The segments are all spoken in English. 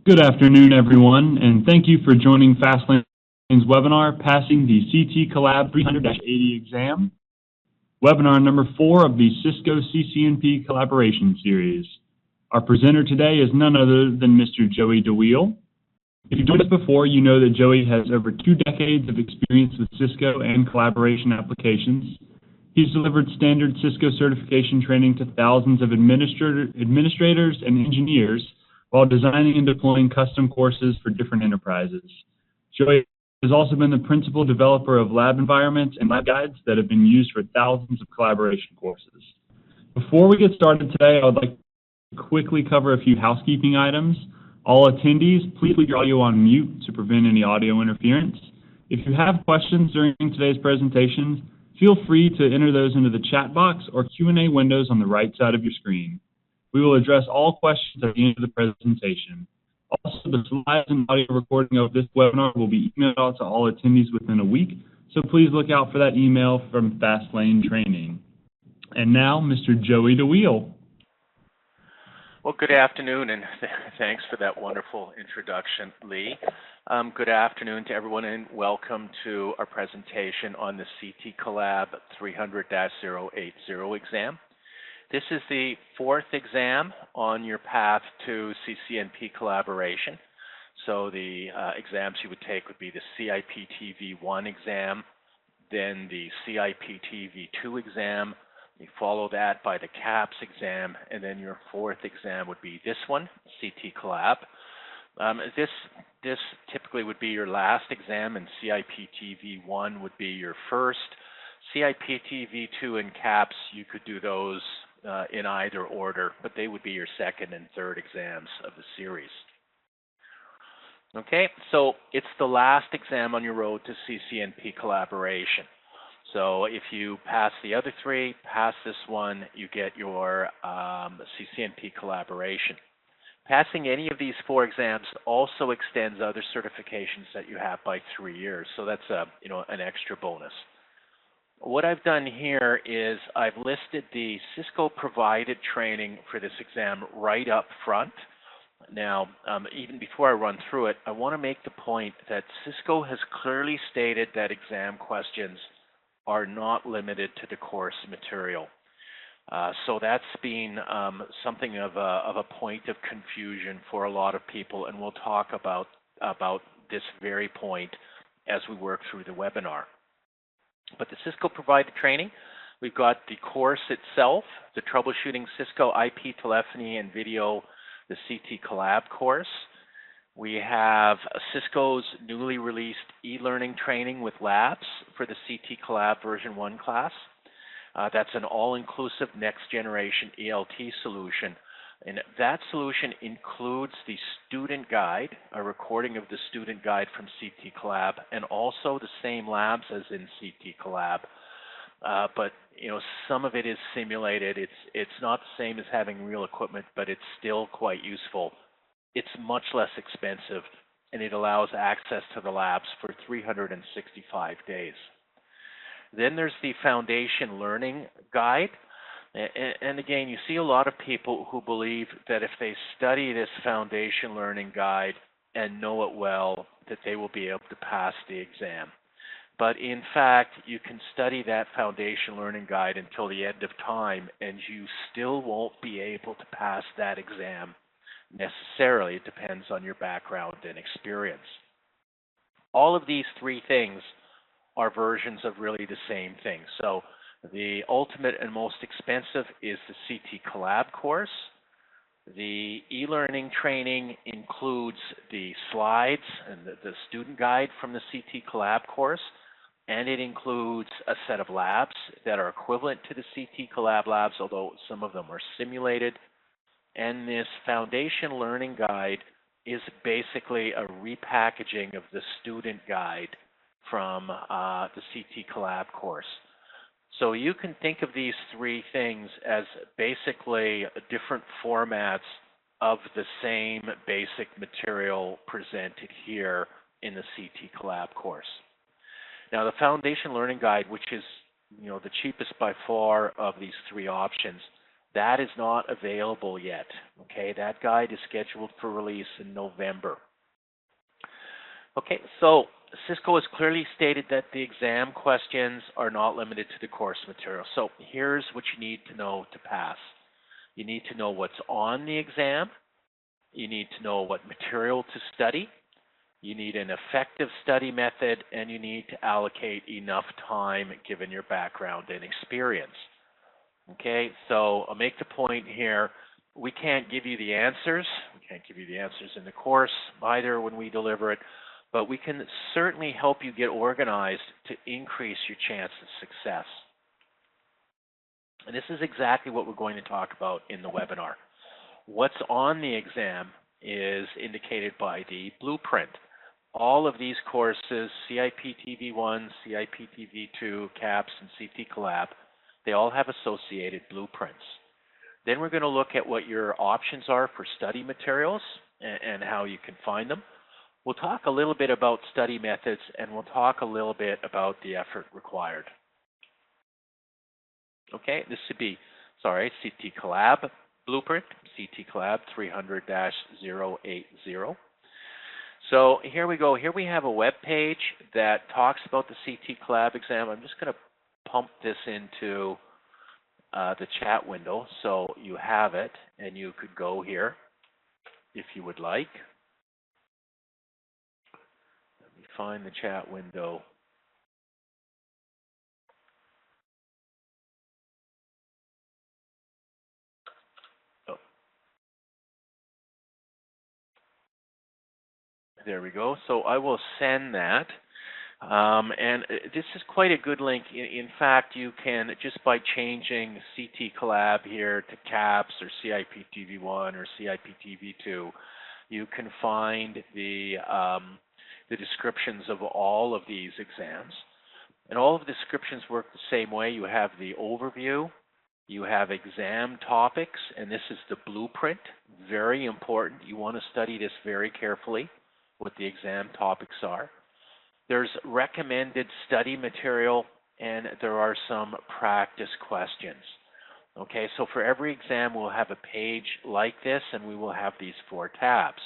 Good afternoon, everyone, and thank you for joining Fastlane's webinar, Passing the CTCOLLAB 300-80 exam, webinar number 4 of the Cisco CCNP collaboration series. Our presenter today is none other than Mr. Joey DeWiel. If you've joined us before, you know that Joey has over 2 decades of experience with Cisco and collaboration applications. He's delivered standard Cisco certification training to thousands of administrators and engineers while designing and deploying custom courses for different enterprises. Joey has also been the principal developer of lab environments and lab guides that have been used for thousands of collaboration courses. Before we get started today, I would like to quickly cover a few housekeeping items. All attendees, please leave your audio on mute to prevent any audio interference. If you have questions during today's presentation, feel free to enter those into the chat box or Q&A windows on the right side of your screen. We will address all questions at the end of the presentation. Also, the slides and audio recording of this webinar will be emailed out to all attendees within a week, so please look out for that email from Fastlane Training. And now, Mr. Joey DeWiel. Well, good afternoon, and thanks for that wonderful introduction, Lee. Good afternoon to everyone, and welcome to our presentation on the CTCOLLAB 300-080 exam. This is the 4th exam on your path to CCNP collaboration. So the exams you would take would be the CIPT V1 exam, then the CIPT V2 exam. You follow that by the CAPS exam, and then your 4th exam would be this one, CTCOLLAB. This typically would be your last exam, and CIPT V1 would be your first. CIPT V2 and CAPS, you could do those in either order, but they would be your 2nd and 3rd exams of the series. Okay, so it's the last exam on your road to CCNP collaboration. So if you pass the other 3, pass this one, you get your CCNP collaboration. Passing any of these 4 exams also extends other certifications that you have by 3 years, so that's an extra bonus. What I've done here is I've listed the Cisco provided training for this exam right up front. Now, even before I run through it, I want to make the point that Cisco has clearly stated that exam questions are not limited to the course material. So that's been something of a point of confusion for a lot of people, and we'll talk about this very point as we work through the webinar. But the Cisco provided training, we've got the course itself, the Troubleshooting Cisco IP Telephony and Video, the CTCOLLAB course. We have Cisco's newly released e-learning training with labs for the CTCOLLAB version 1 class. That's an all-inclusive next-generation ELT solution. And that solution includes the student guide, a recording of the student guide from CTCOLLAB, and also the same labs as in CTCOLLAB. But some of it is simulated. It's not the same as having real equipment, but it's still quite useful. It's much less expensive, and it allows access to the labs for 365 days. Then there's the Foundation Learning Guide. And again, you see a lot of people who believe that if they study this Foundation Learning Guide and know it well, that they will be able to pass the exam. But in fact, you can study that Foundation Learning Guide until the end of time, and you still won't be able to pass that exam necessarily. It depends on your background and experience. All of these 3 things are versions of really the same thing. So the ultimate and most expensive is the CTCOLLAB course. The e-learning training includes the slides and the student guide from the CTCOLLAB course, and it includes a set of labs that are equivalent to the CTCOLLAB labs, although some of them are simulated. And this Foundation Learning Guide is basically a repackaging of the student guide from the CTCOLLAB course. So you can think of these 3 things as basically different formats of the same basic material presented here in the CTCOLLAB course. Now, the Foundation Learning Guide, which is the cheapest by far of these 3 options, That is not available yet. Okay, that guide is scheduled for release in November. Okay, so Cisco has clearly stated that the exam questions are not limited to the course material. So here's what you need to know to pass. You need to know what's on the exam. You need to know what material to study. You need an effective study method, and you need to allocate enough time given your background and experience. Okay, so I'll make the point here. We can't give you the answers. We can't give you the answers in the course either when we deliver it, but we can certainly help you get organized to increase your chance of success. And this is exactly what we're going to talk about in the webinar. What's on the exam is indicated by the blueprint. All of these courses, CIP-TV1, CIP-TV2, CAPS, and CTCOLLAB, they all have associated blueprints. Then we're going to look at what your options are for study materials and how you can find them. We'll talk a little bit about study methods, and we'll talk a little bit about the effort required. Okay, this should be, CTCOLLAB blueprint, CTCOLLAB 300-080. So here we go. Here we have a web page that talks about the CTCOLLAB exam. I'm just going to pump this into the chat window so you have it, and you could go here if you would like. Let me find the chat window. Oh. There we go. So I will send that. And this is quite a good link. In fact, you can, just by changing CTCOLLAB here to CAPS or CIP-TV1 or CIP-TV2, you can find the descriptions of all of these exams. And all of the descriptions work the same way. You have the overview, you have exam topics, and this is the blueprint. Very important. You want to study this very carefully, what the exam topics are. There's recommended study material, and there are some practice questions. Okay, so for every exam, we'll have a page like this, and we will have these 4 tabs.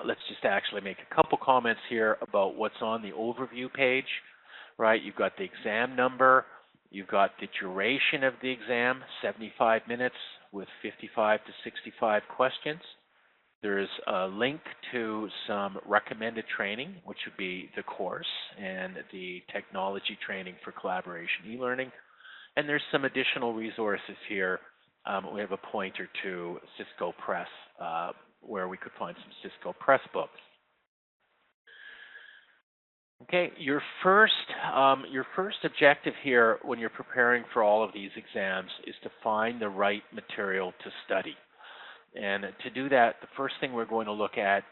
Let's just actually make a couple comments here about what's on the overview page. Right, you've got the exam number, you've got the duration of the exam, 75 minutes with 55 to 65 questions. There's a link to some recommended training, which would be the course and the technology training for collaboration e-learning. And there's some additional resources here. We have a pointer to Cisco Press, where we could find some Cisco Press books. Okay, your first objective here when you're preparing for all of these exams is to find the right material to study. And to do that, the first thing we're going to look at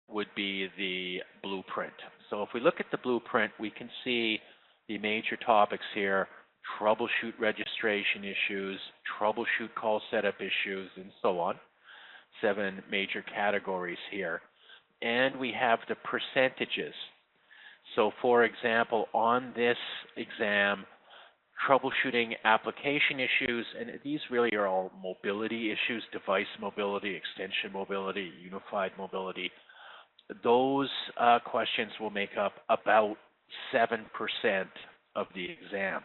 would be the blueprint. So if we look at the blueprint, we can see the major topics here: troubleshoot registration issues, troubleshoot call setup issues, and so on. 7 major categories here. And we have the percentages. So for example, on this exam, troubleshooting application issues, and these really are all mobility issues: device mobility, extension mobility, unified mobility. Those questions will make up about 7% of the exam.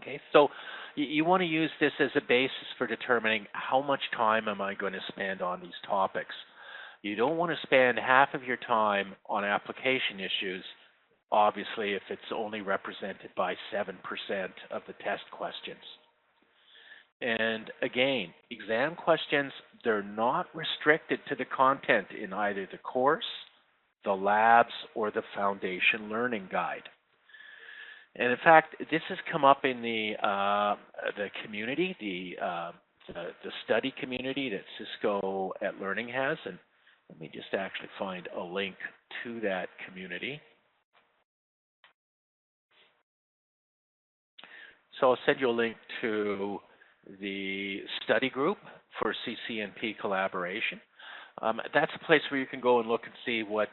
Okay, so you want to use this as a basis for determining how much time am I going to spend on these topics. You don't want to spend half of your time on application issues, obviously, if it's only represented by 7% of the test questions. And again, exam questions, they're not restricted to the content in either the course, the labs, or the foundation learning guide. And in fact, this has come up in the community, the study community that Cisco at Learning has. And let me just actually find a link to that community. So I'll send you a link to the study group for CCNP collaboration. That's a place where you can go and look and see what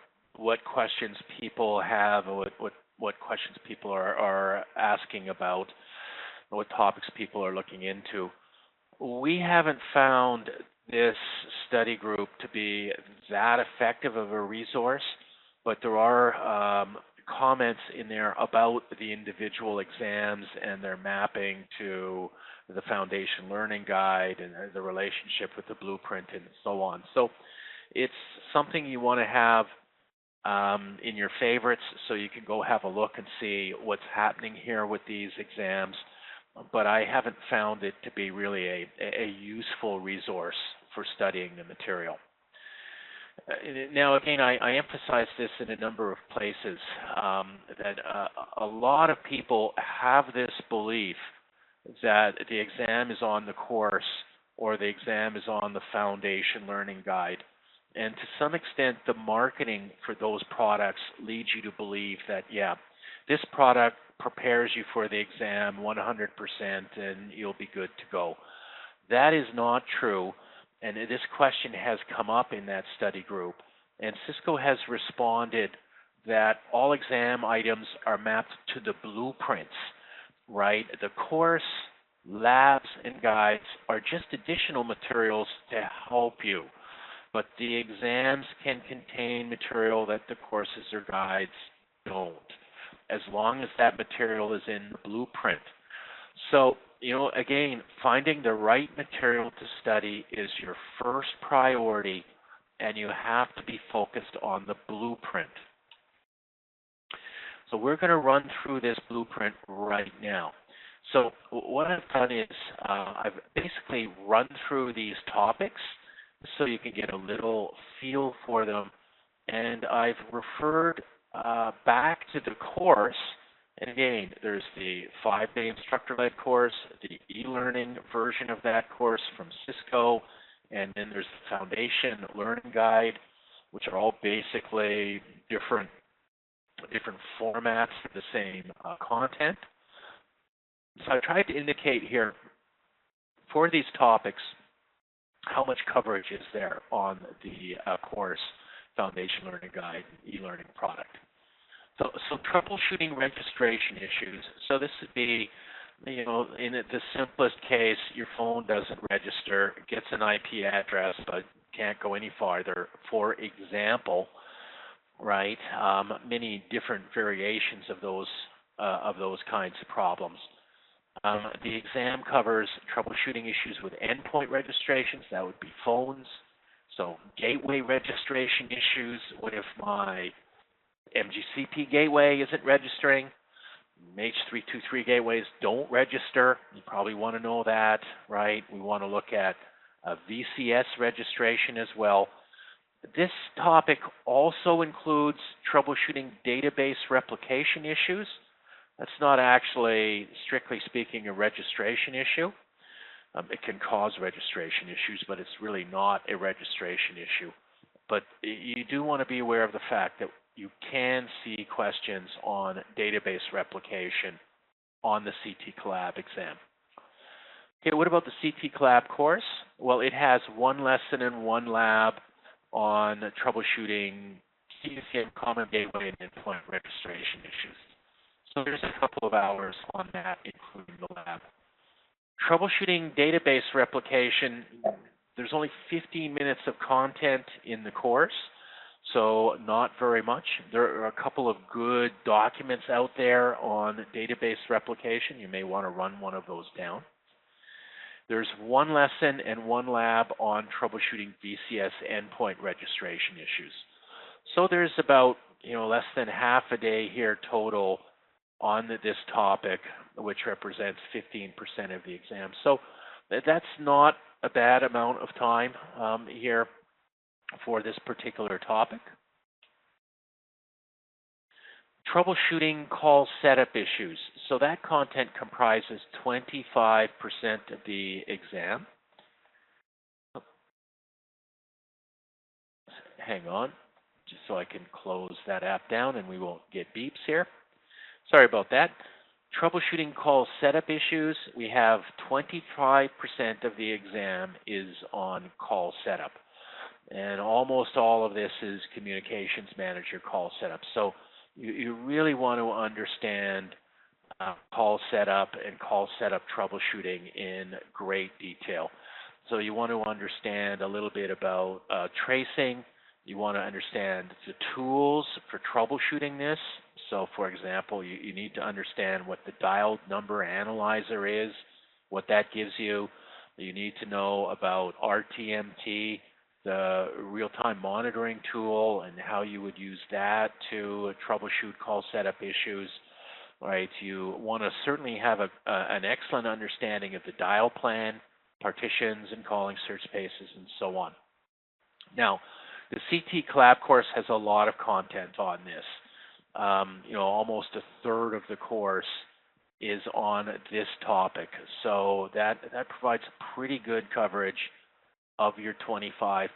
questions people have, or what questions people are asking about, what topics people are looking into. We haven't found this study group to be that effective of a resource, but there are comments in there about the individual exams and their mapping to the Foundation Learning Guide and the relationship with the blueprint and so on. So it's something you want to have in your favorites so you can go have a look and see what's happening here with these exams. But I haven't found it to be really a useful resource for studying the material. Now, again, I emphasize this in a number of places, that a lot of people have this belief that the exam is on the course or the exam is on the Foundation Learning Guide. And to some extent, the marketing for those products leads you to believe that, yeah, this product prepares you for the exam 100% and you'll be good to go. That is not true. And this question has come up in that study group. And Cisco has responded that all exam items are mapped to the blueprints, right? The course, labs, and guides are just additional materials to help you. But the exams can contain material that the courses or guides don't, as long as that material is in the blueprint. So, again, finding the right material to study is your first priority, and you have to be focused on the blueprint. So we're going to run through this blueprint right now. So what I've done is I've basically run through these topics so you can get a little feel for them, and I've referred back to the course. And again, there's the 5-day instructor-led course, the e-learning version of that course from Cisco, and then there's the Foundation Learning Guide, which are all basically different formats for the same content. So I tried to indicate here for these topics how much coverage is there on the course Foundation Learning Guide e-learning product. So troubleshooting registration issues. So this would be, in the simplest case, your phone doesn't register, gets an IP address, but can't go any farther. For example, right? Many different variations of those kinds of problems. The exam covers troubleshooting issues with endpoint registrations. That would be phones. So gateway registration issues. What if my MGCP gateway isn't registering? H323 gateways don't register. You probably want to know that, right? We want to look at VCS registration as well. This topic also includes troubleshooting database replication issues. That's not actually, strictly speaking, a registration issue. It can cause registration issues, but it's really not a registration issue. But you do want to be aware of the fact that you can see questions on database replication on the CTCOLLAB exam. Okay, what about the CTCOLLAB course? Well, it has one lesson and one lab on troubleshooting CCNP common gateway and endpoint registration issues. So there's a couple of hours on that, including the lab. Troubleshooting database replication, there's only 15 minutes of content in the course, so not very much. There are a couple of good documents out there on database replication. You may want to run one of those down. There's one lesson and one lab on troubleshooting VCS endpoint registration issues. So there's about less than half a day here total on this topic, which represents 15% of the exam. So that's not a bad amount of time here for this particular topic. Troubleshooting call setup issues. So that content comprises 25% of the exam. Hang on, just so I can close that app down and we won't get beeps here. Sorry about that. Troubleshooting call setup issues. We have 25% of the exam is on call setup. And almost all of this is communications manager call setup. So you really want to understand call setup and call setup troubleshooting in great detail. So you want to understand a little bit about tracing. You want to understand the tools for troubleshooting this. So for example, you need to understand what the dial number analyzer is, what that gives you. You need to know about RTMT, the real-time monitoring tool, and how you would use that to troubleshoot call setup issues. Right, you want to certainly have an excellent understanding of the dial plan, partitions and calling search spaces, and so on. Now, the CTCOLLAB course has a lot of content on this. Almost a third of the course is on this topic. So that provides pretty good coverage of your 25%.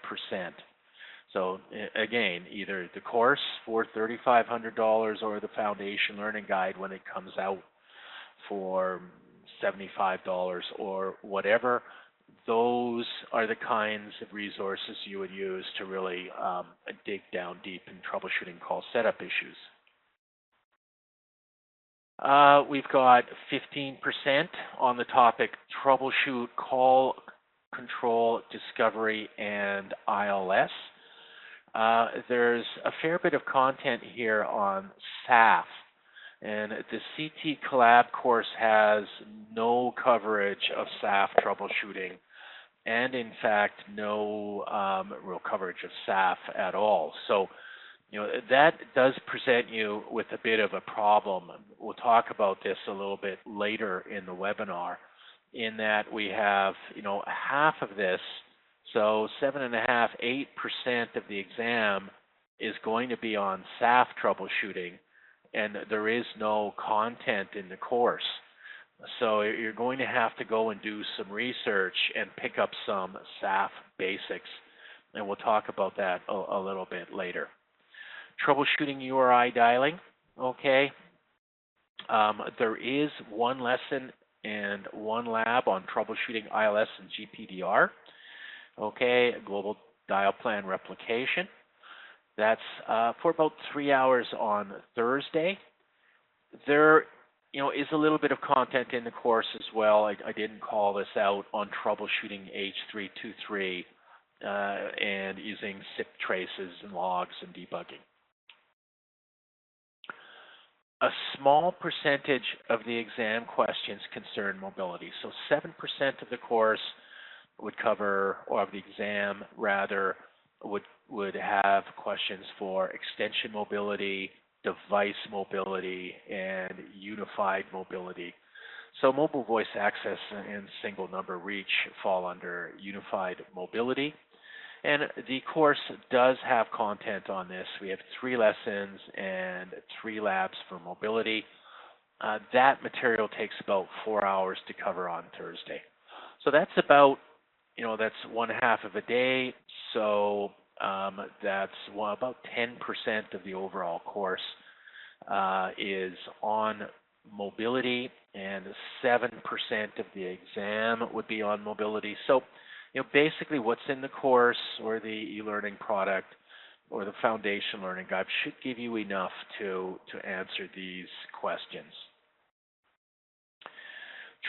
So again, either the course for $3,500 or the Foundation Learning Guide when it comes out for $75 or whatever. Those are the kinds of resources you would use to really dig down deep in troubleshooting call setup issues. We've got 15% on the topic troubleshoot call control discovery and ILS. There's a fair bit of content here on SAF, and the CTCOLLAB course has no coverage of SAF troubleshooting, and in fact, no real coverage of SAF at all. So, that does present you with a bit of a problem. We'll talk about this a little bit later in the webinar, in that we have, half of this. So 7.5%, 8% of the exam is going to be on SAF troubleshooting, and there is no content in the course. So you're going to have to go and do some research and pick up some SAF basics, and we'll talk about that a little bit later. Troubleshooting URI dialing, okay. There is one lesson and one lab on troubleshooting ILS and GPDR. Okay, global dial plan replication. That's for about 3 hours on Thursday. There, is a little bit of content in the course as well. I didn't call this out on troubleshooting H323 and using SIP traces and logs and debugging. A small percentage of the exam questions concern mobility. So 7% of the course would cover, or of the exam rather, would have questions for extension mobility, device mobility, and unified mobility. So mobile voice access and single number reach fall under unified mobility. And the course does have content on this. We have 3 lessons and 3 labs for mobility. That material takes about 4 hours to cover on Thursday. So that's about, that's 1/2 of a day. So that's about 10% of the overall course is on mobility, and 7% of the exam would be on mobility. So, basically what's in the course or the e-learning product or the Foundation Learning Guide should give you enough to answer these questions.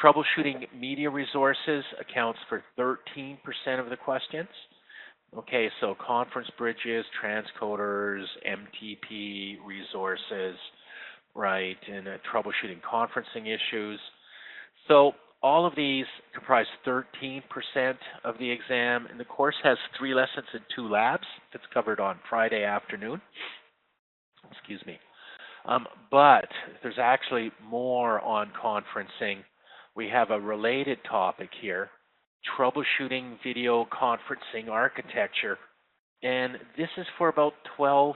Troubleshooting media resources accounts for 13% of the questions. Okay, so conference bridges, transcoders, MTP resources, right, and troubleshooting conferencing issues. So all of these comprise 13% of the exam, and the course has 3 lessons and 2 labs. That's covered on Friday afternoon. Excuse me. But there's actually more on conferencing. We have a related topic here, troubleshooting video conferencing architecture, and this is for about 12%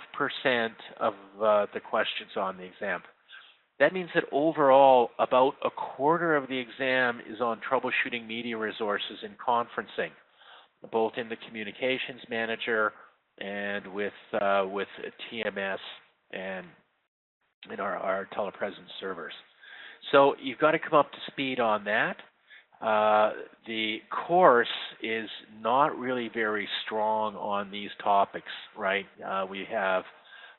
of the questions on the exam. That means that overall, about 1/4 of the exam is on troubleshooting media resources and conferencing, both in the communications manager and with TMS and in our telepresence servers. So you've got to come up to speed on that. The course is not really very strong on these topics, right? We have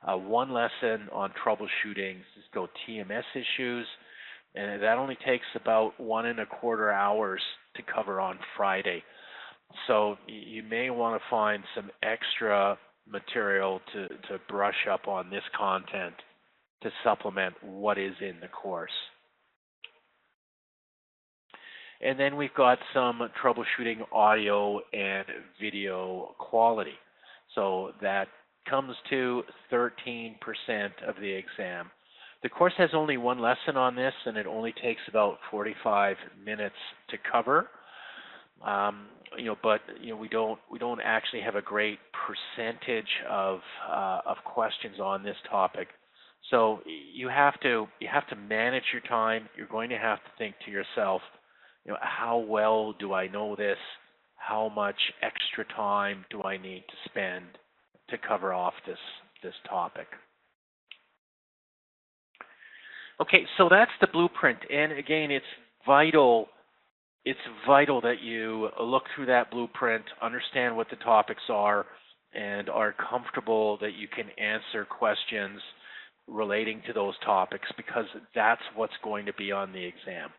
one lesson on troubleshooting Cisco TMS issues, and that only takes about 1.25 hours to cover on Friday. So you may want to find some extra material to brush up on this content to supplement what is in the course. And then we've got some troubleshooting audio and video quality. So that comes to 13% of the exam. The course has only one lesson on this, and it only takes about 45 minutes to cover. But we don't actually have a great percentage of questions on this topic. So you have to manage your time. You're going to have to think to yourself, how well do I know this? How much extra time do I need to spend to cover off this topic? Okay, so that's the blueprint, and again, it's vital that you look through that blueprint, understand what the topics are, and are comfortable that you can answer questions relating to those topics, because that's what's going to be on the exam.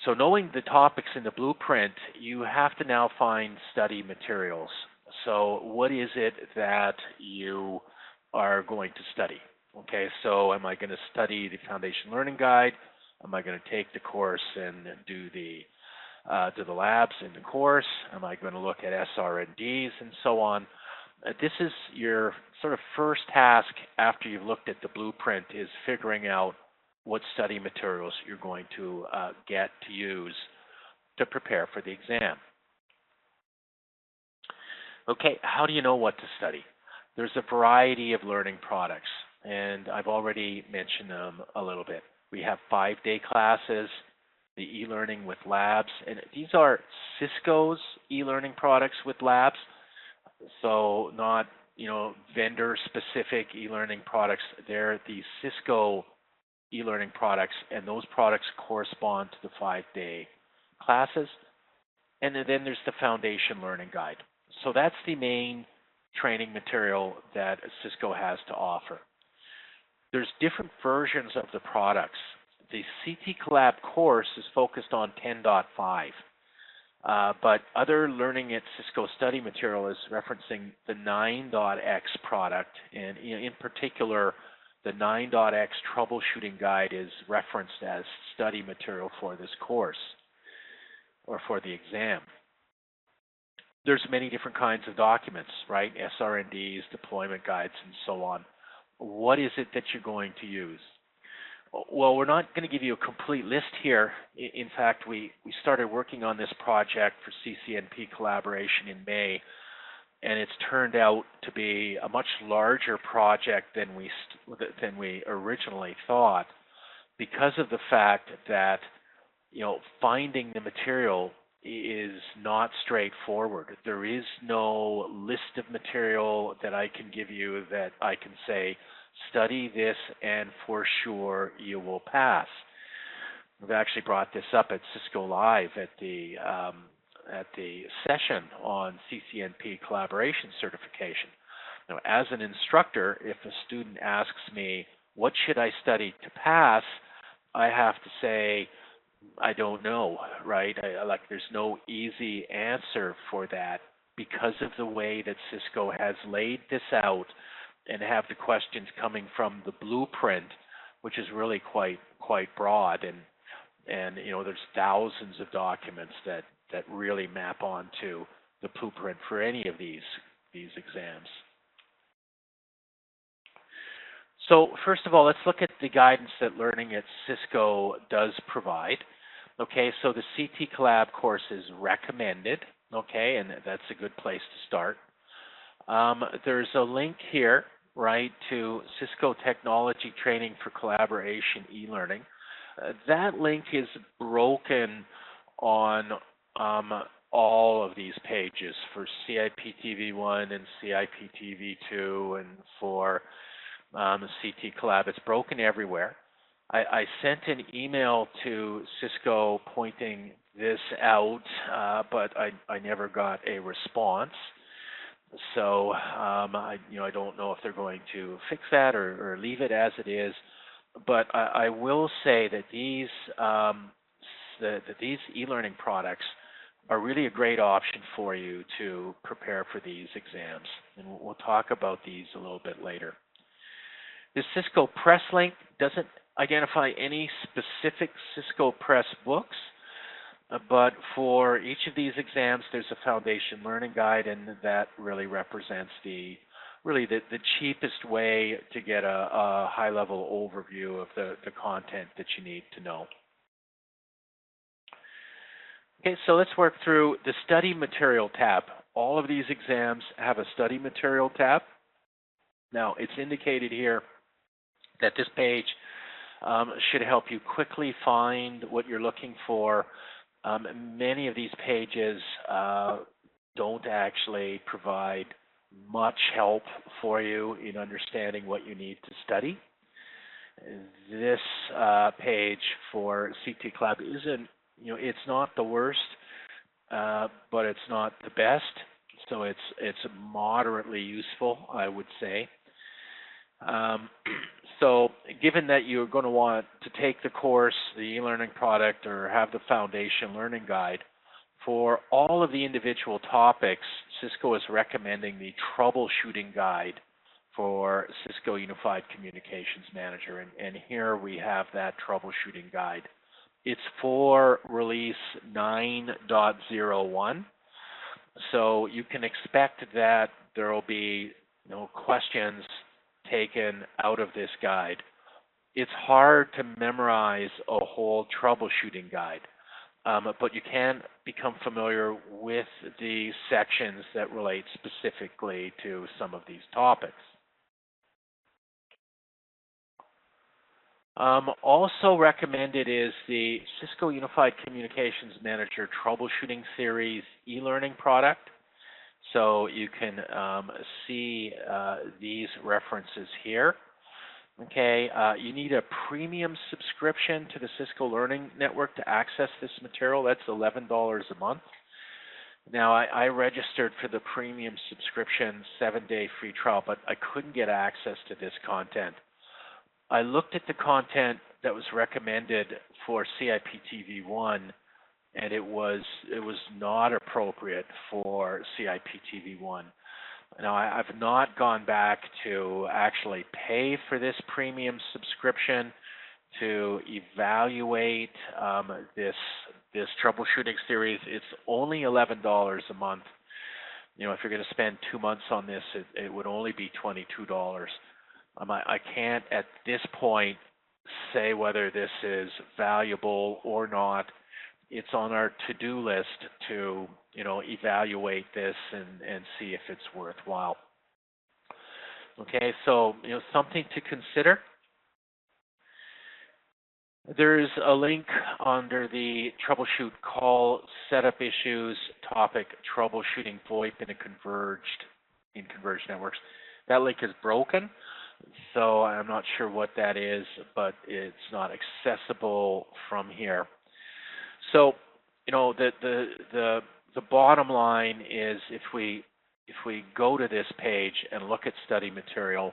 So knowing the topics in the blueprint, you have to now find study materials. So what is it that you are going to study? Okay, so am I going to study the Foundation Learning Guide? Am I going to take the course and do the labs in the course? Am I going to look at SR&Ds and so on? This is your sort of first task after you've looked at the blueprint, is figuring out what study materials you're going to get to use to prepare for the exam. Okay, how do you know what to study? There's a variety of learning products, and I've already mentioned them a little bit. We have 5-day classes, the e-learning with labs, and these are Cisco's e-learning products with labs, so not vendor-specific e-learning products. They're the Cisco e-learning products, and those products correspond to the 5-day classes. And then there's the Foundation Learning Guide. So that's the main training material that Cisco has to offer. There's different versions of the products. The CTCOLLAB course is focused on 10.5, but other Learning at Cisco study material is referencing the 9.x product, and in particular, the 9.x troubleshooting guide is referenced as study material for this course or for the exam. There's many different kinds of documents, right? SR&Ds, deployment guides, and so on. What is it that you're going to use? Well, we're not going to give you a complete list here. In fact, we started working on this project for CCNP collaboration in May, and it's turned out to be a much larger project than we originally thought, because of the fact that finding the material is not straightforward. There is no list of material that I can give you that I can say, study this and for sure you will pass. We've actually brought this up at Cisco Live at the session on CCNP collaboration certification. Now, as an instructor, if a student asks me, what should I study to pass? I have to say, I don't know, right? There's no easy answer for that, because of the way that Cisco has laid this out and have the questions coming from the blueprint, which is really quite broad, and there's thousands of documents that really map onto the blueprint for any of these exams. So first of all, let's look at the guidance that Learning at Cisco does provide. Okay, so the CTCOLLAB course is recommended, okay, and that's a good place to start. There's a link here, right, to Cisco Technology Training for Collaboration e-learning. That link is broken on all of these pages for CIPTV1 and CIPTV2 and for CTCOLLAB. It's broken everywhere. I sent an email to Cisco pointing this out, but I never got a response. So I don't know if they're going to fix that or leave it as it is. But I will say that these e-learning products are really a great option for you to prepare for these exams. And we'll talk about these a little bit later. The Cisco Press link doesn't identify any specific Cisco Press books, but for each of these exams, there's a foundation learning guide, and that really represents the cheapest way to get a high-level overview of the content that you need to know. Okay, so let's work through the study material tab. All of these exams have a study material tab. Now, it's indicated here that this page should help you quickly find what you're looking for. Many of these pages don't actually provide much help for you in understanding what you need to study. This page for CTCOLLAB isn't, it's not the worst, but it's not the best. So it's moderately useful, I would say. So given that you're going to want to take the course, the e-learning product, or have the foundation learning guide, for all of the individual topics, Cisco is recommending the troubleshooting guide for Cisco Unified Communications Manager. And here we have that troubleshooting guide. It's for release 9.01. So you can expect that there will be questions taken out of this guide. It's hard to memorize a whole troubleshooting guide, but you can become familiar with the sections that relate specifically to some of these topics. Also recommended is the Cisco Unified Communications Manager Troubleshooting Series e-learning product. So you can see these references here. Okay, you need a premium subscription to the Cisco Learning Network to access this material. That's $11 a month. Now, I registered for the premium subscription 7-day free trial, but I couldn't get access to this content. I looked at the content that was recommended for CIPTV1, and it was not appropriate for CIPTV1. Now, I've not gone back to actually pay for this premium subscription to evaluate this troubleshooting series. It's only $11 a month. If you're going to spend 2 months on this, it would only be $22. I can't at this point say whether this is valuable or not. It's on our to-do list to evaluate this and see if it's worthwhile. Okay, so something to consider. There's a link under the troubleshoot call setup issues topic, troubleshooting VoIP in converged networks. That link is broken, so I'm not sure what that is, but it's not accessible from here. So, the bottom line is if we go to this page and look at study material,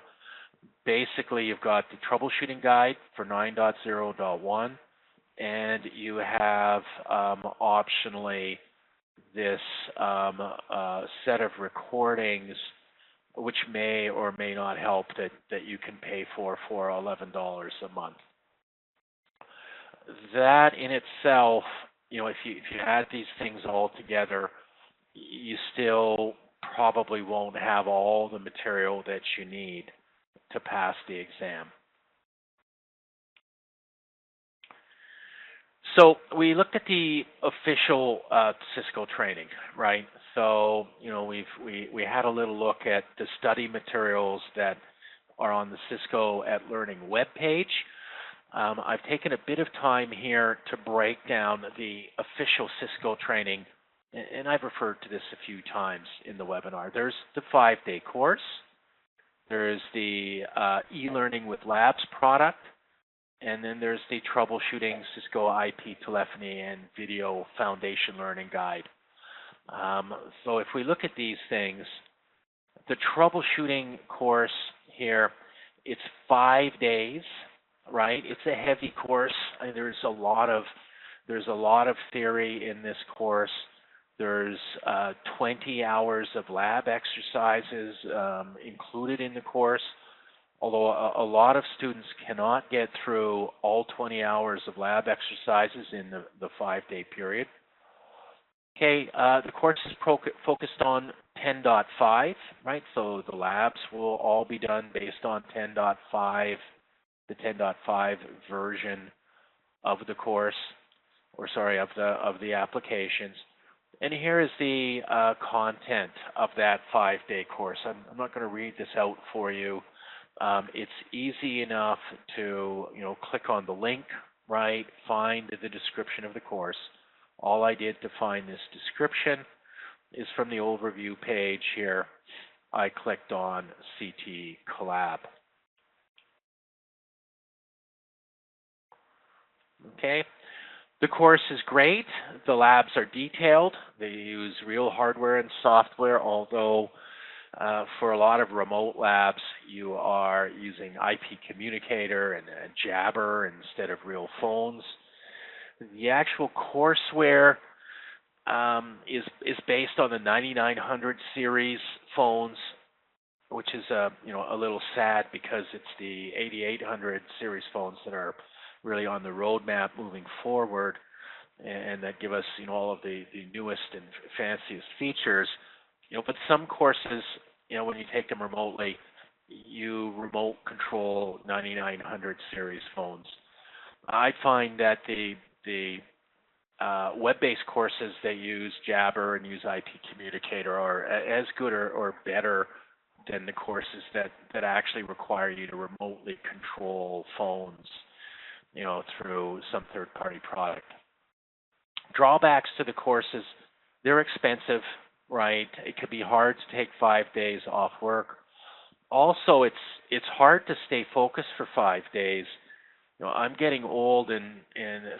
basically you've got the troubleshooting guide for 9.0.1, and you have optionally this set of recordings which may or may not help that you can pay for $11 a month. That in itself, if you add these things all together, you still probably won't have all the material that you need to pass the exam. So we looked at the official Cisco training, right? So we had a little look at the study materials that are on the Cisco at Learning webpage. I've taken a bit of time here to break down the official Cisco training, and I've referred to this a few times in the webinar. There's the 5-day course. There's the e-learning with labs product, and then there's the troubleshooting Cisco IP telephony and video foundation learning guide. So if we look at these things, The troubleshooting course here, it's 5 days, right? It's a heavy course. There's a lot of theory in this course. There's 20 hours of lab exercises included in the course, although a lot of students cannot get through all 20 hours of lab exercises in the 5-day period. Okay, the course is focused on 10.5, right? So the labs will all be done based on 10.5, the 10.5 version of the course, or sorry, of the applications. And here is the content of that 5-day course. I'm not going to read this out for you. It's easy enough to click on the link, right? Find the description of the course. All I did to find this description is from the overview page here. I clicked on CTCOLLAB. Okay. The course is great. The labs are detailed. They use real hardware and software, although for a lot of remote labs, you are using IP communicator and Jabber instead of real phones. The actual courseware is based on the 9900 series phones, which is a little sad because it's the 8800 series phones that are really on the roadmap moving forward, and that give us all of the newest and fanciest features. But some courses, when you take them remotely, you remote control 9900 series phones. I find that the web-based courses that use Jabber and use IP communicator are as good or better than the courses that actually require you to remotely control phones, through some third-party product. Drawbacks to the courses, they're expensive, right? It could be hard to take 5 days off work. Also, it's hard to stay focused for 5 days. I'm getting old and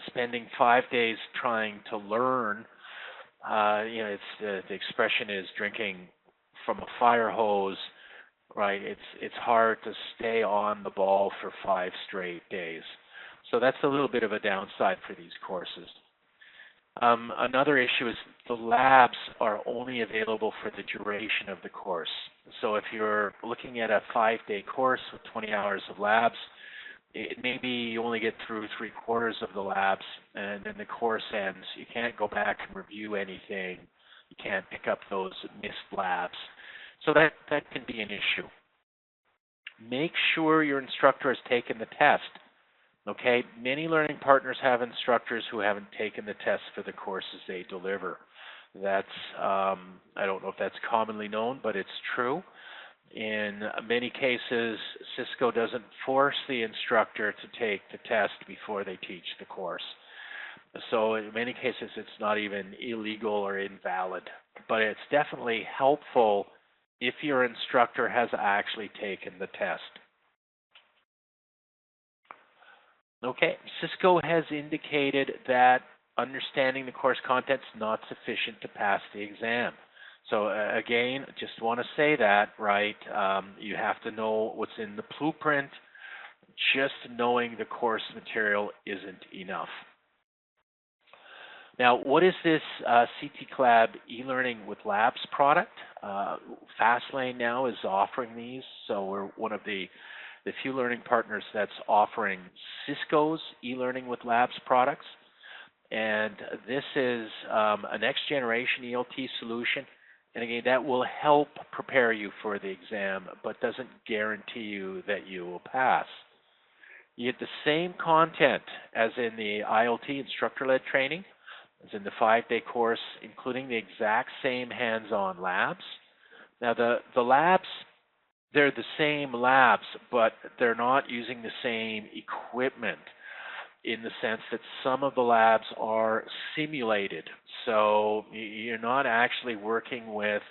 spending 5 days trying to learn. It's the expression is drinking from a fire hose, right? It's hard to stay on the ball for 5 straight days. So that's a little bit of a downside for these courses. Another issue is the labs are only available for the duration of the course. So if you're looking at a 5-day course with 20 hours of labs, maybe you only get through 3/4 of the labs, and then the course ends. You can't go back and review anything. You can't pick up those missed labs. So that can be an issue. Make sure your instructor has taken the test. Okay, many learning partners have instructors who haven't taken the test for the courses they deliver. That's, I don't know if that's commonly known, but it's true. In many cases, Cisco doesn't force the instructor to take the test before they teach the course. So in many cases, it's not even illegal or invalid, but it's definitely helpful if your instructor has actually taken the test. Okay, Cisco has indicated that understanding the course content is not sufficient to pass the exam. So again, just want to say that, right? You have to know what's in the blueprint. Just knowing the course material isn't enough. Now, what is this CTCOLLAB e-learning with labs product? Fastlane now is offering these, so we're one of the few learning partners that's offering Cisco's e-learning with labs products. And this is a next generation ELT solution. And again, that will help prepare you for the exam, but doesn't guarantee you that you will pass. You get the same content as in the ILT instructor-led training, as in the 5-day course, including the exact same hands-on labs. Now, the labs, they're the same labs, but they're not using the same equipment in the sense that some of the labs are simulated. So you're not actually working with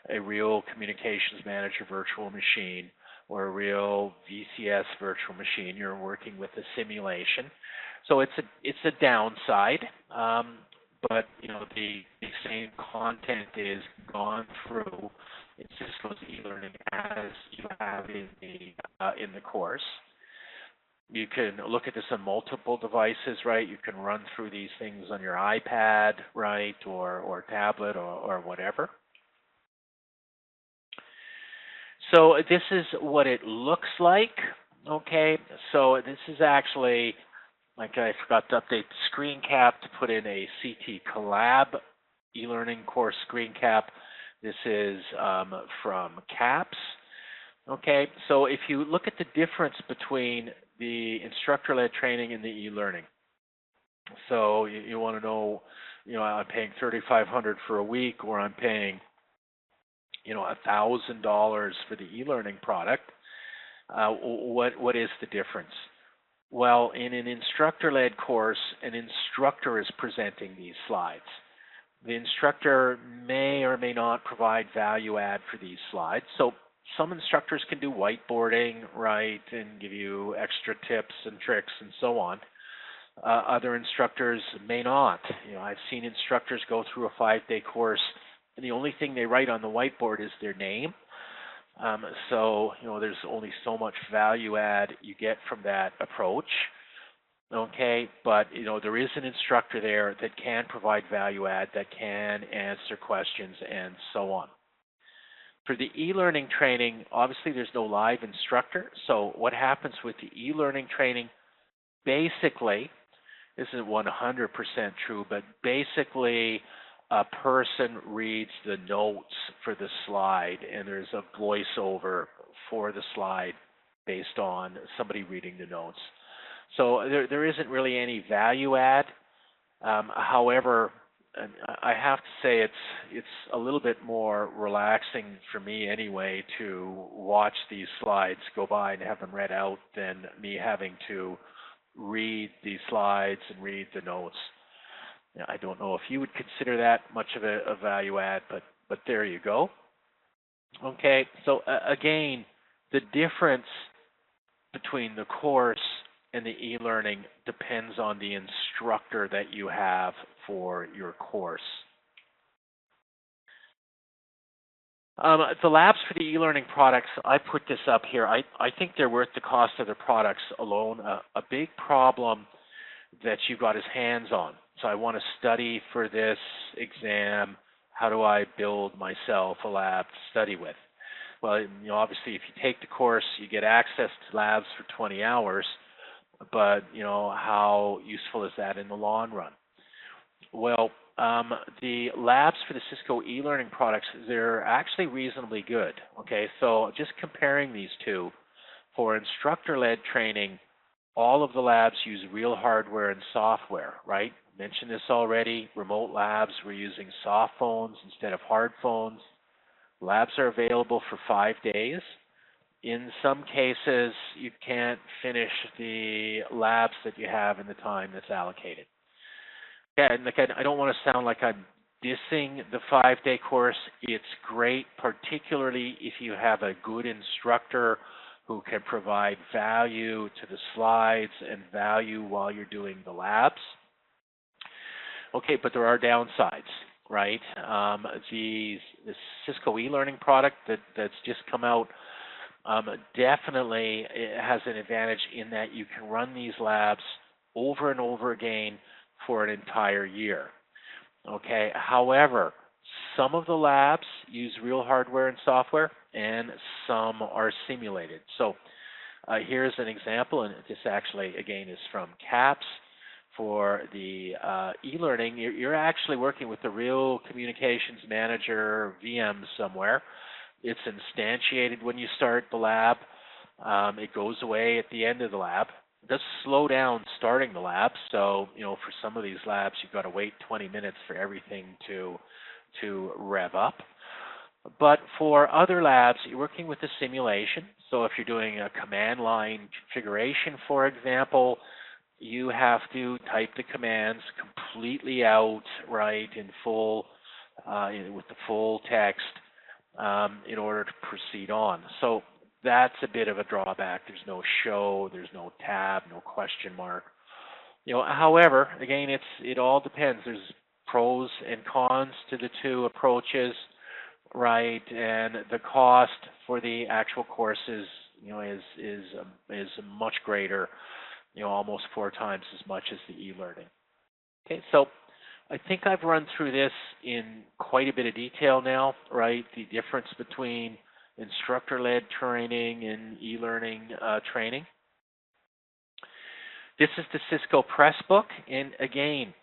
a real communications manager virtual machine or a real VCS virtual machine. You're working with a simulation. So it's a downside, but the same content is gone through in Cisco's e-learning as you have in the course. You can look at this on multiple devices, right? You can run through these things on your iPad, right, or tablet or whatever. So this is what it looks like, okay? So this is actually, like I forgot to update the screen cap to put in a CTCOLLAB e-learning course screen cap. This is from CAPS. Okay, so if you look at the difference between the instructor-led training and the e-learning, so you want to know, I'm paying $3,500 for a week, or I'm paying, $1,000 for the e-learning product. What is the difference? Well, in an instructor-led course, an instructor is presenting these slides. The instructor may or may not provide value add for these slides. So some instructors can do whiteboarding, right, and give you extra tips and tricks and so on. Other instructors may not. I've seen instructors go through a 5-day course, and the only thing they write on the whiteboard is their name. So there's only so much value add you get from that approach. Okay, but there is an instructor there that can provide value add, that can answer questions, and so on. For the e-learning training, obviously there's no live instructor. So what happens with the e-learning training, basically, this isn't 100% true, but basically a person reads the notes for the slide, and there's a voiceover for the slide based on somebody reading the notes. So there isn't really any value add. However, I have to say it's a little bit more relaxing for me anyway to watch these slides go by and have them read out than me having to read these slides and read the notes. I don't know if you would consider that much of a value add, but there you go. Okay, so again, the difference between the course and the e-learning depends on the instructor that you have for your course. The labs for the e-learning products, I put this up here. I think they're worth the cost of their products alone. A big problem that you got is hands-on. So I want to study for this exam. How do I build myself a lab to study with? Well, obviously, if you take the course, you get access to labs for 20 hours. But, how useful is that in the long run? Well, the labs for the Cisco e-learning products, they're actually reasonably good. Okay, so just comparing these two, for instructor-led training, all of the labs use real hardware and software, right? Mentioned this already. Remote labs, we're using soft phones instead of hard phones. Labs are available for 5 days. In some cases, you can't finish the labs that you have in the time that's allocated. Okay, and again, I don't want to sound like I'm dissing the 5-day course. It's great, particularly if you have a good instructor who can provide value to the slides and value while you're doing the labs. Okay, but there are downsides, right? The Cisco e-learning product that's just come out definitely has an advantage in that you can run these labs over and over again for an entire year. Okay, however, some of the labs use real hardware and software, and some are simulated. So here's an example, and this actually, again, is from CAPS. For the e-learning, you're actually working with the real communications manager VM somewhere. It's instantiated when you start the lab. It goes away at the end of the lab. It does slow down starting the lab, so for some of these labs, you've got to wait 20 minutes for everything to rev up. But for other labs, you're working with a simulation. So if you're doing a command line configuration, for example, you have to type the commands completely out, right, in full, with the full text in order to proceed on. So that's a bit of a drawback. There's no show, there's no tab, no question mark. However, again, it all depends. There's pros and cons to the two approaches, right? And the cost for the actual courses, is much greater, almost 4 times as much as the e-learning. Okay, so I think I've run through this in quite a bit of detail now, right? The difference between instructor-led training and e-learning training. This is the Cisco Press Book, and again,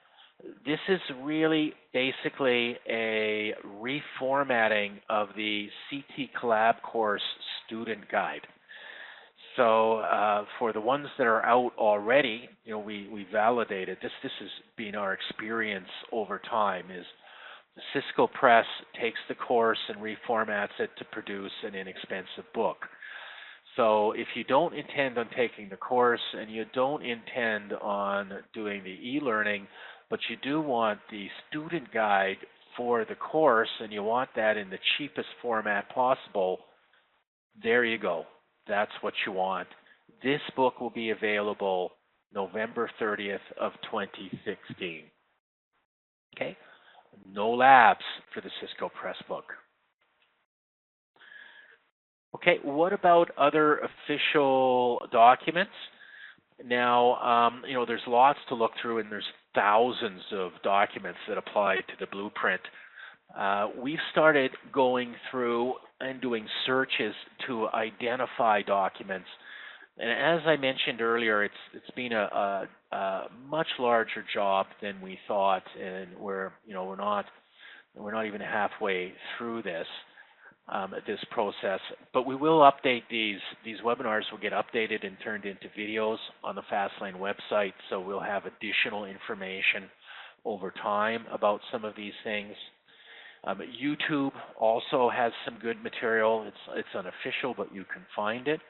this is really basically a reformatting of the CTCOLLAB course student guide. So for the ones that are out already, we validated this. This has been our experience over time. Is Cisco Press takes the course and reformats it to produce an inexpensive book. So if you don't intend on taking the course and you don't intend on doing the e-learning, but you do want the student guide for the course and you want that in the cheapest format possible, there you go. That's what you want. This book will be available November 30th of 2016. Okay? No labs for the Cisco Press Book. Okay, what about other official documents? Now, there's lots to look through, and there's thousands of documents that apply to the blueprint. We've started going through and doing searches to identify documents. And as I mentioned earlier, it's been a much larger job than we thought, and we're not even halfway through this process. But we will update these. These webinars will get updated and turned into videos on the Fastlane website, so we'll have additional information over time about some of these things. YouTube also has some good material. It's unofficial, but you can find it.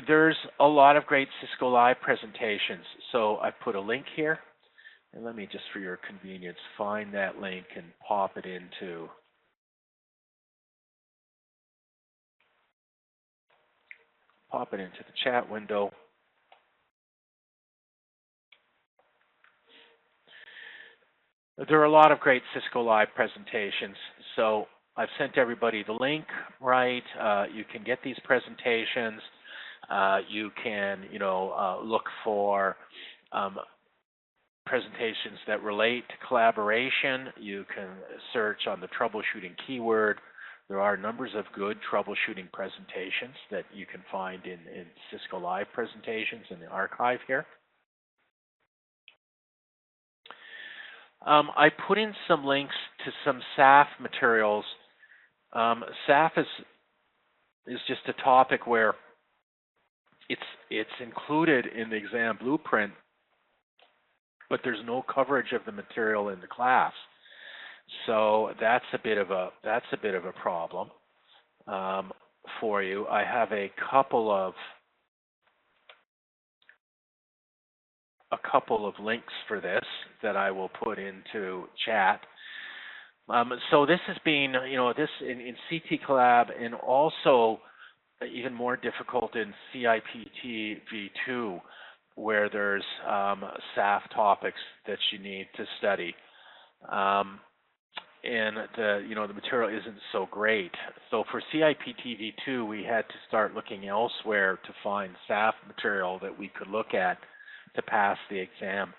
There's a lot of great Cisco Live presentations, so I put a link here, and let me just, for your convenience, find that link and pop it into the chat window. There are a lot of great Cisco Live presentations, so I've sent everybody the link, right? You can get these presentations. You can, look for presentations that relate to collaboration. You can search on the troubleshooting keyword. There are numbers of good troubleshooting presentations that you can find in Cisco Live presentations in the archive here. I put in some links to some SAF materials. SAF is just a topic where it's included in the exam blueprint, but there's no coverage of the material in the class. So that's a bit of a problem for you. I have a couple of links for this that I will put into chat. So this has been, this in CTCOLLAB, and also even more difficult in CIPT V2, where there's SAF topics that you need to study. And the material isn't so great. So for CIPT V2, we had to start looking elsewhere to find SAF material that we could look at to pass the exam.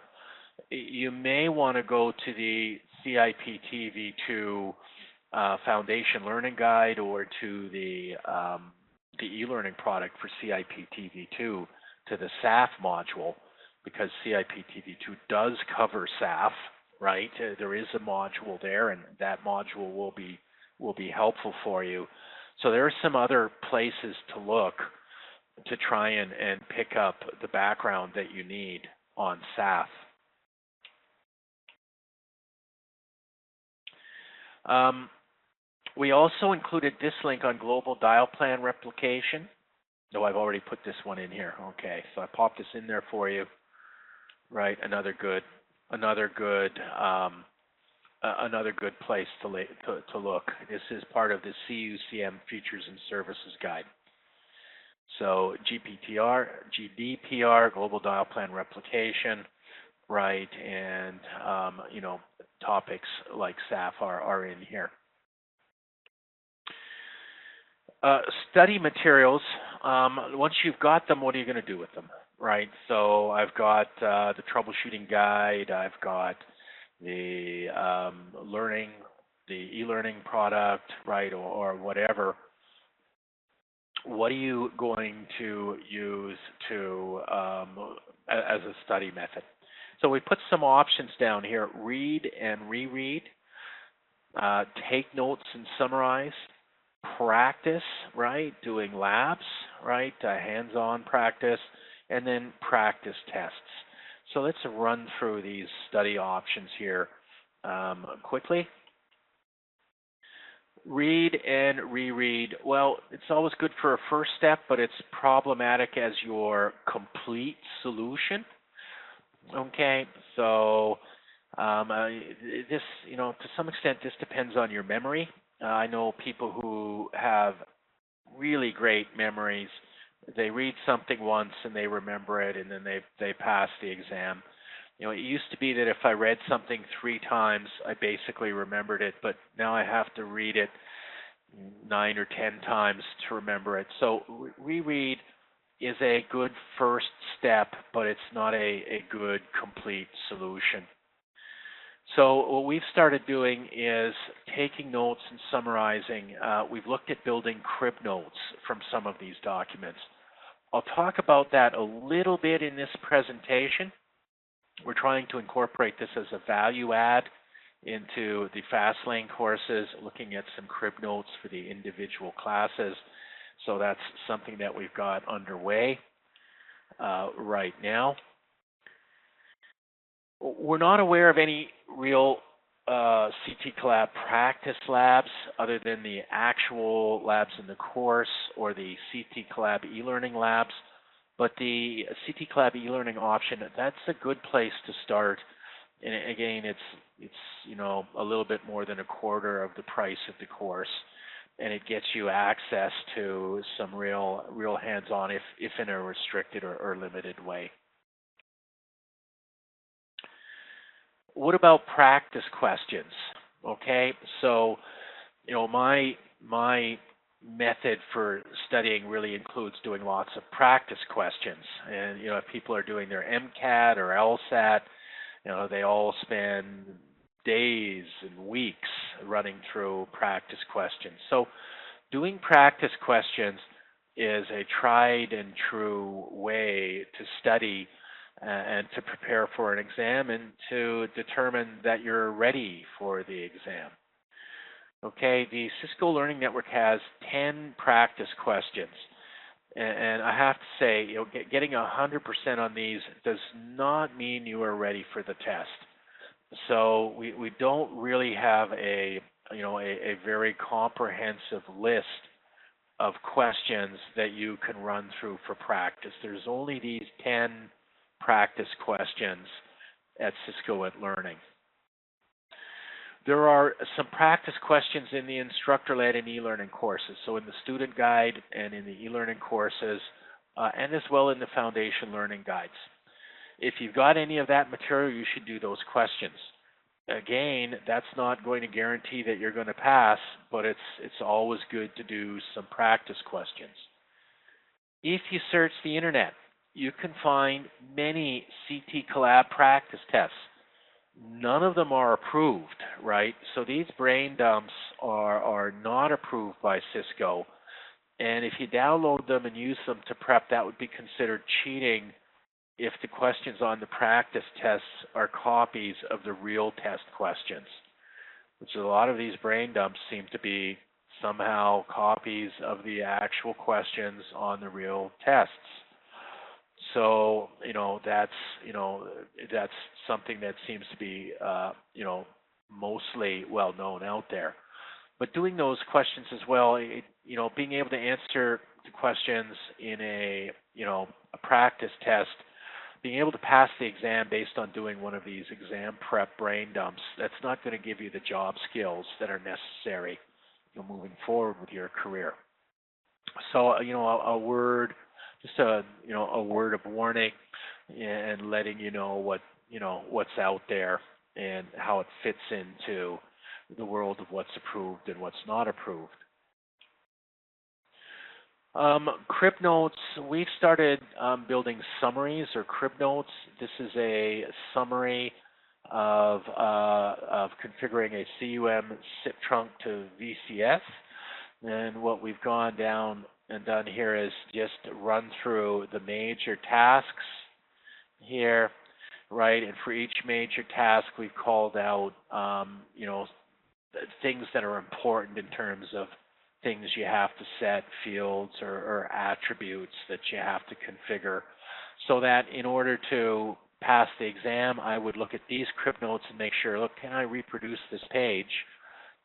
You may want to go to the CIPT V2 Foundation Learning Guide, or to the e-learning product for CIPT V2, to the SAF module, because CIPT V2 does cover SAF, right? There is a module there, and that module will be helpful for you. So there are some other places to look to try and pick up the background that you need on SAF. We also included this link on global dial plan replication. No, I've already put this one in here. Okay, so I popped this in there for you. Right, another good place to look. This is part of the CUCM Features and Services Guide. So GDPR, Global Dial Plan Replication. right? And, topics like SAF are in here. Study materials, once you've got them, what are you going to do with them, right? So I've got the troubleshooting guide, I've got the e-learning product, right, or whatever. What are you going to use to as a study method? So we put some options down here: read and reread, take notes and summarize, practice, right, doing labs, right, hands-on practice, and then practice tests. So let's run through these study options here quickly. Read and reread. Well, it's always good for a first step, but it's problematic as your complete solution. Okay, so this, to some extent, this depends on your memory. I know people who have really great memories. They read something once and they remember it, and then they pass the exam. It used to be that if I read something 3 times, I basically remembered it, but now I have to read it 9 or 10 times to remember it. So reread is a good first step, but it's not a good complete solution. So what we've started doing is taking notes and summarizing. We've looked at building crib notes from some of these documents. I'll talk about that a little bit in this presentation. We're trying to incorporate this as a value add into the FastLane courses, looking at some crib notes for the individual classes. So that's something that we've got underway right now. We're not aware of any real CTCOLLAB practice labs other than the actual labs in the course or the CTCOLLAB e-learning labs. But the CTCOLLAB e-learning option, that's a good place to start. And again, it's a little bit more than a quarter of the price of the course, and it gets you access to some real hands-on, if in a restricted or limited way. What about practice questions? Okay, so my method for studying really includes doing lots of practice questions. And if people are doing their MCAT or LSAT, they all spend days and weeks running through practice questions. So doing practice questions is a tried and true way to study and to prepare for an exam and to determine that you're ready for the exam. Okay, the Cisco Learning Network has 10 practice questions. And I have to say, getting 100% on these does not mean you are ready for the test. So we don't really have a very comprehensive list of questions that you can run through for practice. There's only these 10 practice questions at Cisco at Learning. There are some practice questions in the instructor-led and e-learning courses, so in the student guide and in the e-learning courses, and as well in the foundation learning guides. If you've got any of that material, you should do those questions. Again, that's not going to guarantee that you're going to pass, but it's always good to do some practice questions. If you search the internet, you can find many CTCOLLAB practice tests. None of them are approved, right? So these brain dumps are not approved by Cisco. And if you download them and use them to prep, that would be considered cheating if the questions on the practice tests are copies of the real test questions, which a lot of these brain dumps seem to be somehow copies of the actual questions on the real tests. So, that's something that seems to be, mostly well known out there. But doing those questions as well, being able to answer the questions in a practice test, being able to pass the exam based on doing one of these exam prep brain dumps, that's not going to give you the job skills that are necessary, moving forward with your career. So, a word of warning and letting you know what what's out there and how it fits into the world of what's approved and what's not approved. Crib notes, we've started building summaries or crib notes. This is a summary of configuring a CUM SIP trunk to VCS. And what we've gone down and done here is just run through the major tasks here, right? And for each major task, we've called out, things that are important in terms of things you have to set, fields or attributes that you have to configure, so that in order to pass the exam, I would look at these crib notes and make sure, look, can I reproduce this page?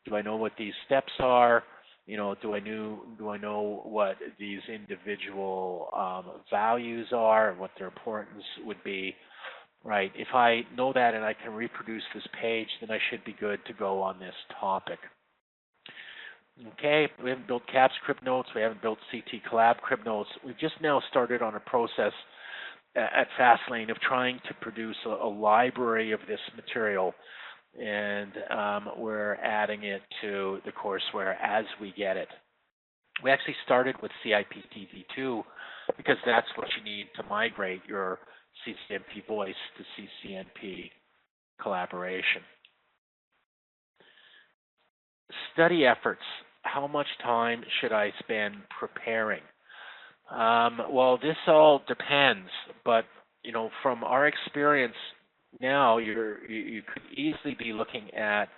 Do I know what these steps are? Do I know what these individual values are and what their importance would be? Right. If I know that and I can reproduce this page, then I should be good to go on this topic. Okay, we haven't built CAP crib notes. We haven't built CTCOLLAB crib notes. We've just now started on a process at Fastlane of trying to produce a library of this material, and we're adding it to the courseware as we get it. We actually started with CIPT v2 because that's what you need to migrate your CCNP voice to CCNP collaboration. Study efforts. How much time should I spend preparing? Well, this all depends, but from our experience now, you could easily be looking at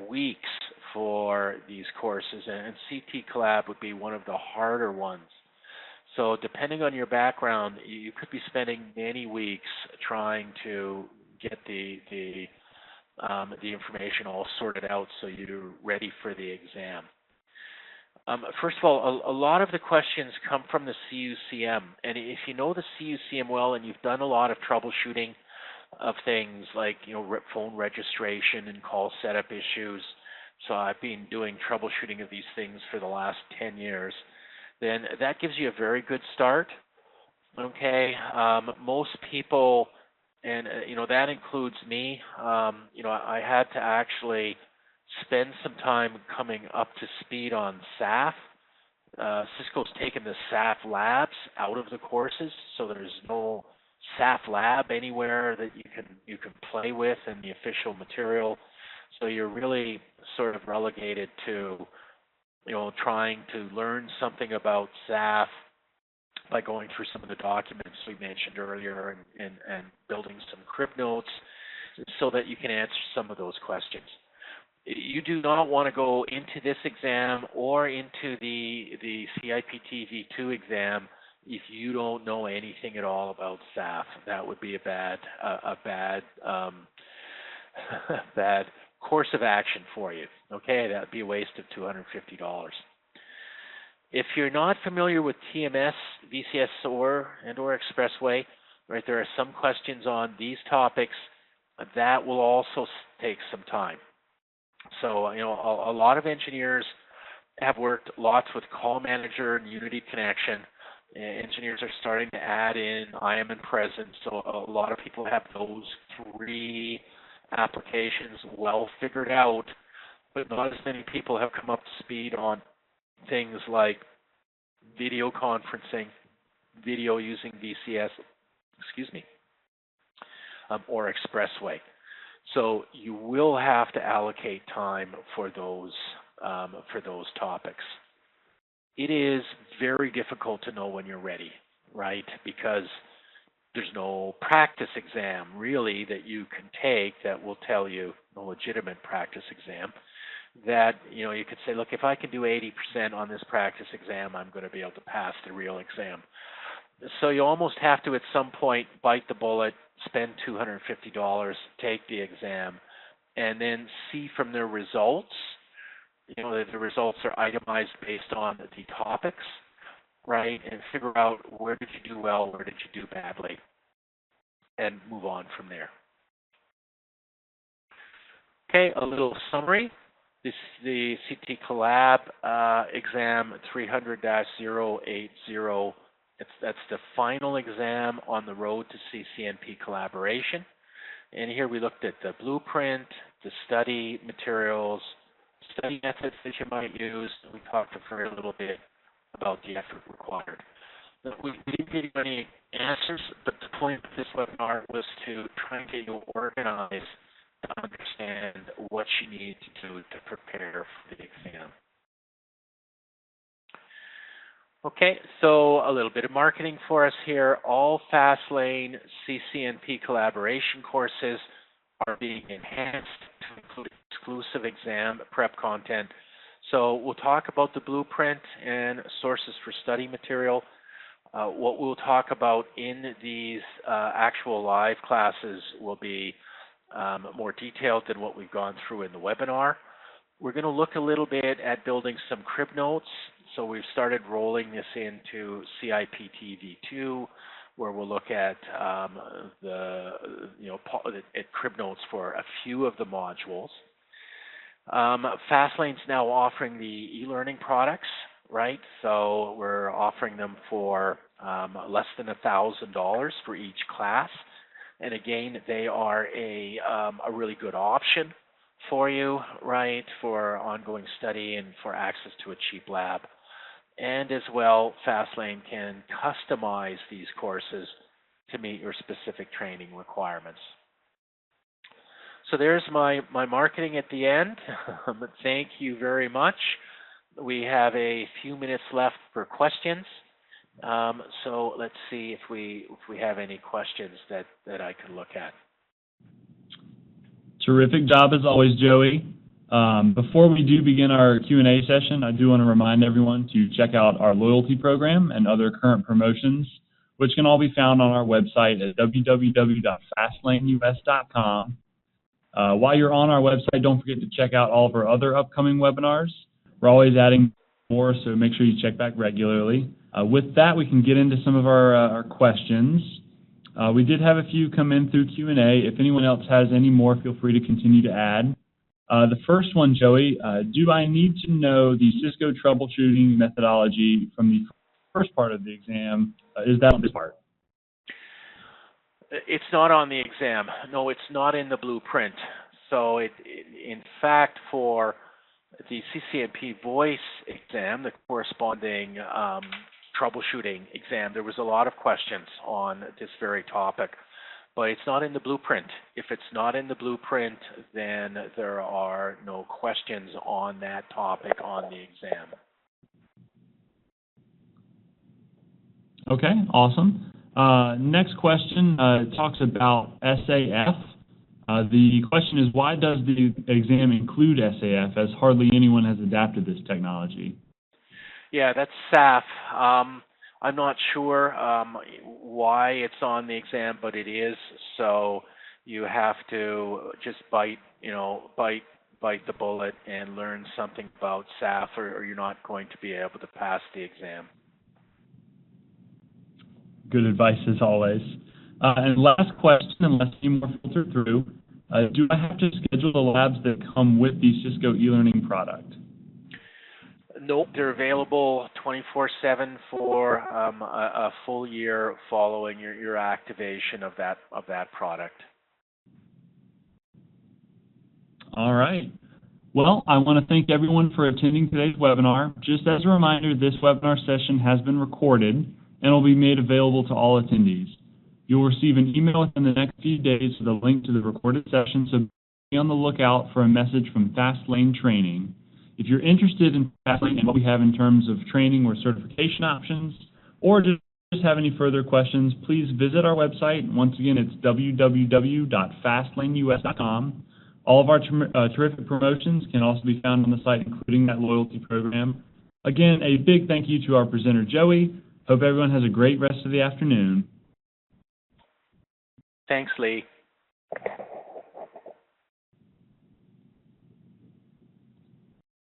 weeks for these courses, and CTCOLLAB would be one of the harder ones. So depending on your background, you could be spending many weeks trying to get the information all sorted out so you're ready for the exam. First of all, a lot of the questions come from the CUCM, and if you know the CUCM well and you've done a lot of troubleshooting of things like phone registration and call setup issues, so I've been doing troubleshooting of these things for the last 10 years, then that gives you a very good start. Okay, most people, and that includes me, I had to actually spend some time coming up to speed on SAF. Cisco's taken the SAF labs out of the courses, so there's no SAF lab anywhere that you can play with in the official material. So you're really sort of relegated to trying to learn something about SAF by going through some of the documents we mentioned earlier and building some crib notes so that you can answer some of those questions. You do not want to go into this exam or into the CIPT v2 exam if you don't know anything at all about SAF. That would be a bad bad course of action for you. Okay, that would be a waste of $250. If you're not familiar with TMS, VCS, or Expressway, right, there are some questions on these topics that will also take some time. So, a lot of engineers have worked lots with Call Manager and Unity Connection. Engineers are starting to add in IAM and Presence, so a lot of people have those three applications well figured out, but not as many people have come up to speed on things like video conferencing, video using VCS, or Expressway. So you will have to allocate time for those topics. It is very difficult to know when you're ready, right? Because there's no practice exam really that you can take that will tell you, no legitimate practice exam, that you could say, look, if I can do 80% on this practice exam, I'm going to be able to pass the real exam. So you almost have to at some point bite the bullet, spend $250, take the exam, and then see from their results, that the results are itemized based on the topics, right? And figure out where did you do well, where did you do badly, and move on from there. Okay, a little summary. This is the CTCOLLAB exam 300-080. That's the final exam on the road to CCNP collaboration. And here we looked at the blueprint, the study materials, study methods that you might use. We talked a very little bit about the effort required. We didn't give you any answers, but the point of this webinar was to try and get you organized to understand what you need to do to prepare for the exam. Okay, so a little bit of marketing for us here. All FastLane CCNP collaboration courses are being enhanced to include exclusive exam prep content. So we'll talk about the blueprint and sources for study material. What we'll talk about in these actual live classes will be more detailed than what we've gone through in the webinar. We're going to look a little bit at building some crib notes. So we've started rolling this into CIPT V2, where we'll look at at crib notes for a few of the modules. FastLane's now offering the e-learning products, right? So we're offering them for less than $1,000 for each class. And again, they are a really good option for you, right, for ongoing study and for access to a cheap lab. And as well, FastLane can customize these courses to meet your specific training requirements. So there's my marketing at the end. Thank you very much. We have a few minutes left for questions. So let's see if we have any questions that I can look at. Terrific job as always, Joey. Before we do begin our Q&A session, I do want to remind everyone to check out our loyalty program and other current promotions, which can all be found on our website at www.fastlaneus.com. While you're on our website, don't forget to check out all of our other upcoming webinars. We're always adding more, so make sure you check back regularly. With that, we can get into some of our questions. We did have a few come in through Q&A. If anyone else has any more, feel free to continue to add. The first one, Joey, do I need to know the Cisco troubleshooting methodology from the first part of the exam? Is that on this part? It's not on the exam. No, it's not in the blueprint. So in fact, for the CCNP voice exam, the corresponding troubleshooting exam, there was a lot of questions on this very topic. But it's not in the blueprint. If it's not in the blueprint, then there are no questions on that topic on the exam. Okay, awesome. Next question talks about SAF. The question is, why does the exam include SAF, as hardly anyone has adapted this technology? Yeah, that's SAF. I'm not sure why it's on the exam, but it is. So you have to just bite the bullet and learn something about SAF, or you're not going to be able to pass the exam. Good advice as always. And last question, unless any more filter through, do I have to schedule the labs that come with the Cisco e-learning product? Nope, they're available 24/7 for a full year following your activation of that product. All right. Well, I want to thank everyone for attending today's webinar. Just as a reminder, this webinar session has been recorded and will be made available to all attendees. You'll receive an email within the next few days with a link to the recorded session, so be on the lookout for a message from FastLane Training. If you're interested in FastLane and what we have in terms of training or certification options, or just have any further questions, please visit our website. Once again, it's www.fastlaneus.com. All of our terrific promotions can also be found on the site, including that loyalty program. Again, a big thank you to our presenter, Joey. Hope everyone has a great rest of the afternoon. Thanks, Lee.